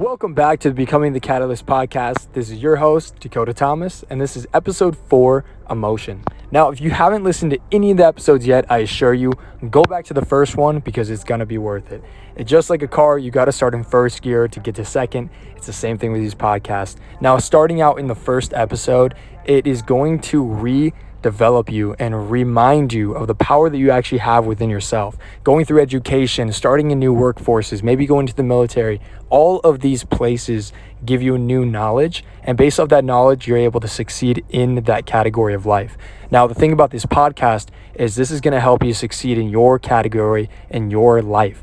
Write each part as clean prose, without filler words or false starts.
Welcome back to the Becoming the Catalyst podcast. This is your host, Dakota Thomas, and this is episode 4, Emotion. Now, if you haven't listened to any of the episodes yet, I assure you, go back to the first one because it's going to be worth it. It's just like a car, you got to start in first gear to get to second. It's the same thing with these podcasts. Now, starting out in the first episode, it is going to redevelop you and remind you of the power that you actually have within yourself. Going through education, starting in new workforces, maybe going to the military, all of these places give you new knowledge, and based off that knowledge, you're able to succeed in that category of life. Now, the thing about this podcast is this is going to help you succeed in your category in your life.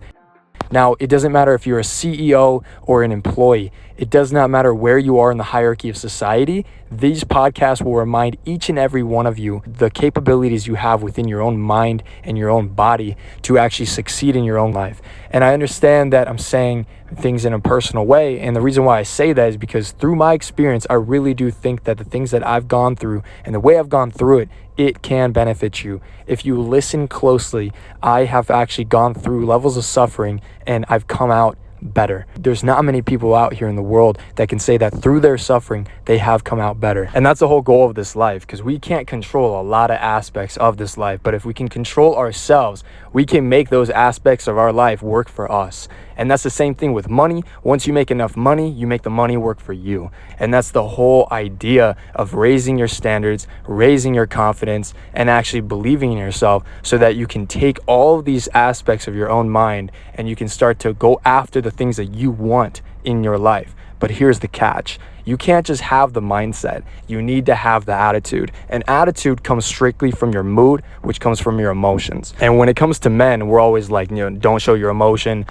Now, it doesn't matter if you're a CEO or an employee. It does not matter where you are in the hierarchy of society. These podcasts will remind each and every one of you the capabilities you have within your own mind and your own body to actually succeed in your own life. And I understand that I'm saying things in a personal way. And the reason why I say that is because through my experience, I really do think that the things that I've gone through and the way I've gone through it, it can benefit you. If you listen closely, I have actually gone through levels of suffering and I've come out better. There's not many people out here in the world that can say that through their suffering, they have come out better. And that's the whole goal of this life, because we can't control a lot of aspects of this life. But if we can control ourselves, we can make those aspects of our life work for us. And that's the same thing with money. Once you make enough money, you make the money work for you. And that's the whole idea of raising your standards, raising your confidence, and actually believing in yourself so that you can take all of these aspects of your own mind and you can start to go after the things that you want in your life. But here's the catch. You can't just have the mindset. You need to have the attitude. And attitude comes strictly from your mood, which comes from your emotions. And when it comes to men, we're always like, don't show your emotion,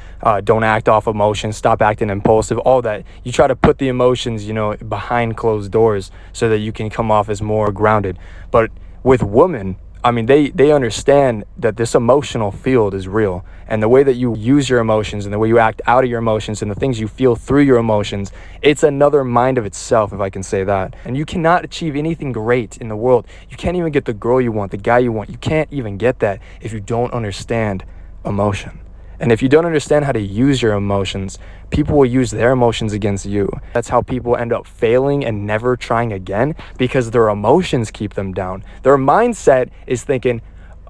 don't act off emotion, stop acting impulsive, all that. You try to put the emotions, behind closed doors so that you can come off as more grounded. But with women, they understand that this emotional field is real. And the way that you use your emotions and the way you act out of your emotions and the things you feel through your emotions, it's another mind of itself, if I can say that. And you cannot achieve anything great in the world. You can't even get the girl you want, the guy you want. You can't even get that if you don't understand emotion. And if you don't understand how to use your emotions, people will use their emotions against you. That's how people end up failing and never trying again, because their emotions keep them down. Their mindset is thinking,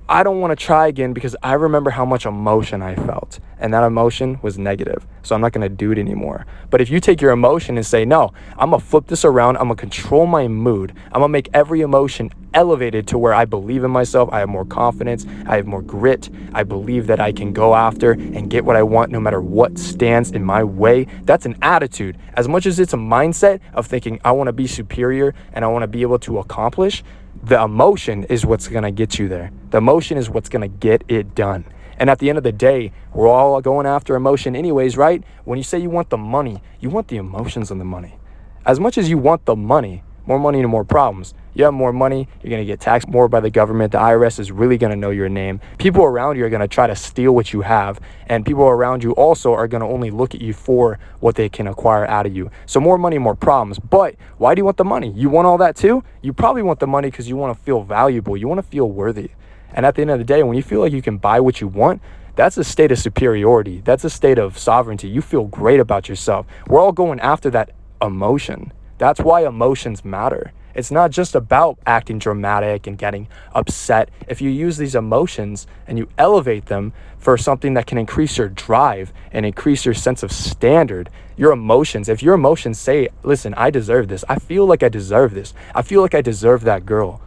I don't want to try again because I remember how much emotion I felt. And that emotion was negative. So I'm not going to do it anymore. But if you take your emotion and say, no, I'm going to flip this around. I'm going to control my mood. I'm going to make every emotion elevated to where I believe in myself. I have more confidence. I have more grit. I believe that I can go after and get what I want no matter what stands in my way. That's an attitude. As much as it's a mindset of thinking I want to be superior and I want to be able to accomplish, the emotion is what's going to get you there. The emotion is what's going to get it done. And at the end of the day, we're all going after emotion anyways, right? When you say you want the money, you want the emotions on the money. As much as you want the money, more money and more problems. You have more money, you're going to get taxed more by the government. The IRS is really going to know your name. People around you are going to try to steal what you have. And people around you also are going to only look at you for what they can acquire out of you. So more money, more problems. But why do you want the money? You want all that too? You probably want the money because you want to feel valuable. You want to feel worthy. And at the end of the day, when you feel like you can buy what you want, that's a state of superiority. That's a state of sovereignty. You feel great about yourself. We're all going after that emotion. That's why emotions matter. It's not just about acting dramatic and getting upset. If you use these emotions and you elevate them for something that can increase your drive and increase your sense of standard, your emotions, if your emotions say, listen, I deserve this. I feel like I deserve this. I feel like I deserve that girl.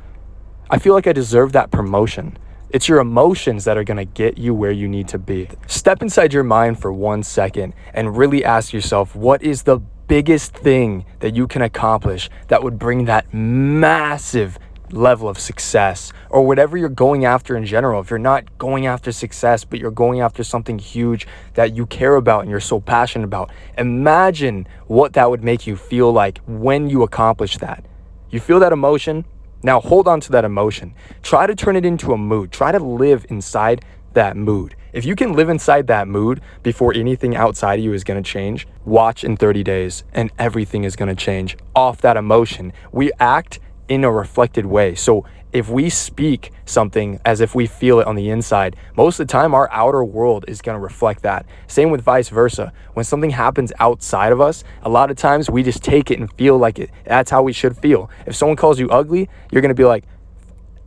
I feel like I deserve that promotion. It's your emotions that are going to get you where you need to be. Step inside your mind for 1 second and really ask yourself, what is the biggest thing that you can accomplish that would bring that massive level of success, or whatever you're going after in general? If you're not going after success, but you're going after something huge that you care about and you're so passionate about, imagine what that would make you feel like when you accomplish that. You feel that emotion? Now hold on to that emotion. Try to turn it into a mood. Try to live inside that mood. If you can live inside that mood before anything outside of you is going to change, watch in 30 days and everything is going to change off that emotion. We act in a reflected way. So if we speak something as if we feel it on the inside, most of the time our outer world is going to reflect that. Same with vice versa. When something happens outside of us, a lot of times we just take it and feel like it. That's how we should feel. If someone calls you ugly, you're going to be like,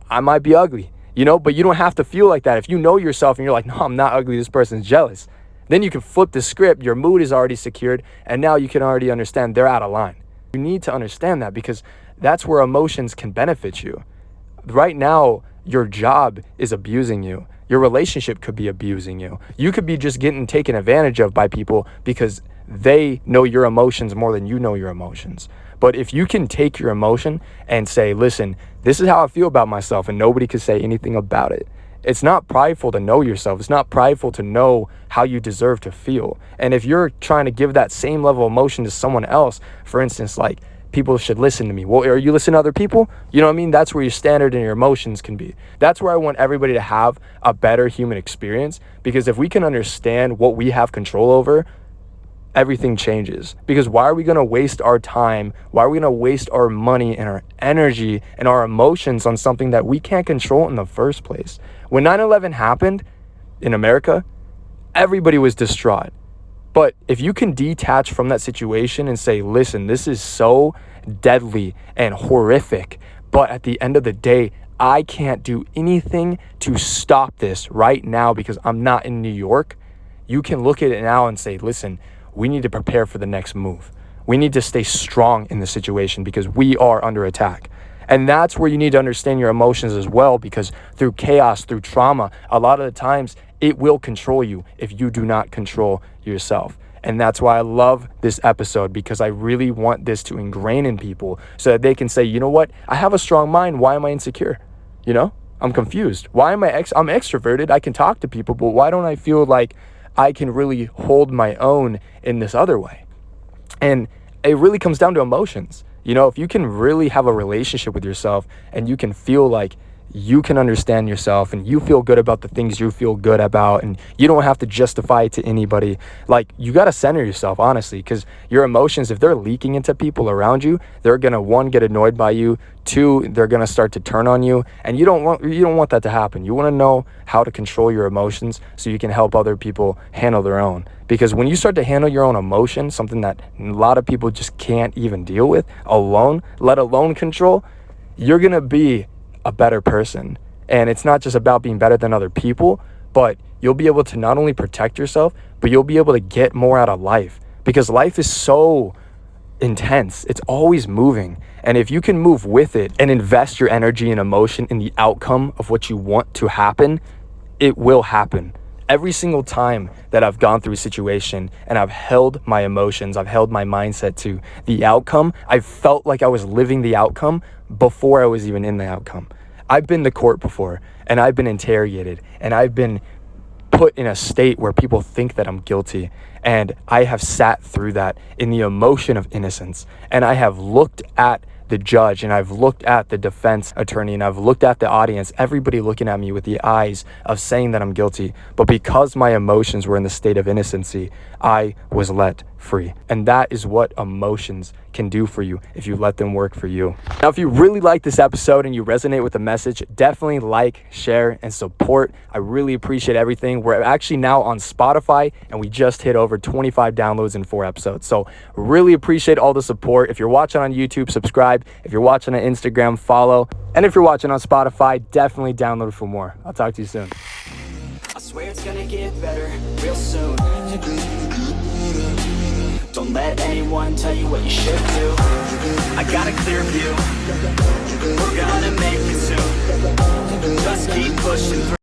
I might be ugly, but you don't have to feel like that. If you know yourself and you're like, no, I'm not ugly, this person's jealous, then you can flip the script. Your mood is already secured, and now you can already understand they're out of line. You need to understand that, because that's where emotions can benefit you. Right now, your job is abusing you. Your relationship could be abusing you. You could be just getting taken advantage of by people because they know your emotions more than you know your emotions. But if you can take your emotion and say, listen, this is how I feel about myself, and nobody can say anything about it. It's not prideful to know yourself. It's not prideful to know how you deserve to feel. And if you're trying to give that same level of emotion to someone else, for instance, like, people should listen to me. Well, are you listening to other people? You know what I mean? That's where your standard and your emotions can be. That's where I want everybody to have a better human experience, because if we can understand what we have control over, everything changes. Because why are we going to waste our time? Why are we going to waste our money and our energy and our emotions on something that we can't control in the first place? When 9/11 happened in America, everybody was distraught. But if you can detach from that situation and say, listen, this is so deadly and horrific, but at the end of the day, I can't do anything to stop this right now because I'm not in New York. You can look at it now and say, listen, we need to prepare for the next move. We need to stay strong in the situation because we are under attack. And that's where you need to understand your emotions as well, because through chaos, through trauma, a lot of the times it will control you if you do not control yourself. And that's why I love this episode, because I really want this to ingrain in people so that they can say, you know what? I have a strong mind. Why am I insecure? I'm confused. Why am I'm extroverted. I can talk to people, but why don't I feel like I can really hold my own in this other way? And it really comes down to emotions. If you can really have a relationship with yourself and you can feel like you can understand yourself and you feel good about the things you feel good about, and you don't have to justify it to anybody, like, you got to center yourself, honestly, because your emotions, if they're leaking into people around you, they're going to, one, get annoyed by you, two, they're going to start to turn on you, and you don't want that to happen. You want to know how to control your emotions so you can help other people handle their own. Because when you start to handle your own emotions, something that a lot of people just can't even deal with alone, let alone control, you're going to be a better person. And it's not just about being better than other people, but you'll be able to not only protect yourself, but you'll be able to get more out of life, because life is so intense. It's always moving. And if you can move with it and invest your energy and emotion in the outcome of what you want to happen, it will happen. Every single time that I've gone through a situation and I've held my emotions, I've held my mindset to the outcome, I felt like I was living the outcome before I was even in the outcome. I've been to court before, and I've been interrogated, and I've been put in a state where people think that I'm guilty, and I have sat through that in the emotion of innocence, and I have looked at the judge, and I've looked at the defense attorney, and I've looked at the audience, everybody looking at me with the eyes of saying that I'm guilty. But because my emotions were in the state of innocency, I was let free. And that is what emotions can do for you if you let them work for you. Now, if you really like this episode and you resonate with the message, definitely like, share, and support. I really appreciate everything. We're actually now on Spotify, and we just hit over 25 downloads in 4 episodes. So really appreciate all the support. If you're watching on YouTube, subscribe. If you're watching on Instagram, follow. And if you're watching on Spotify, definitely download for more. I'll talk to you soon. I swear it's gonna get better real soon. Don't let anyone tell you what you should do. I got a clear view. We're gonna make it soon. Just keep pushing through.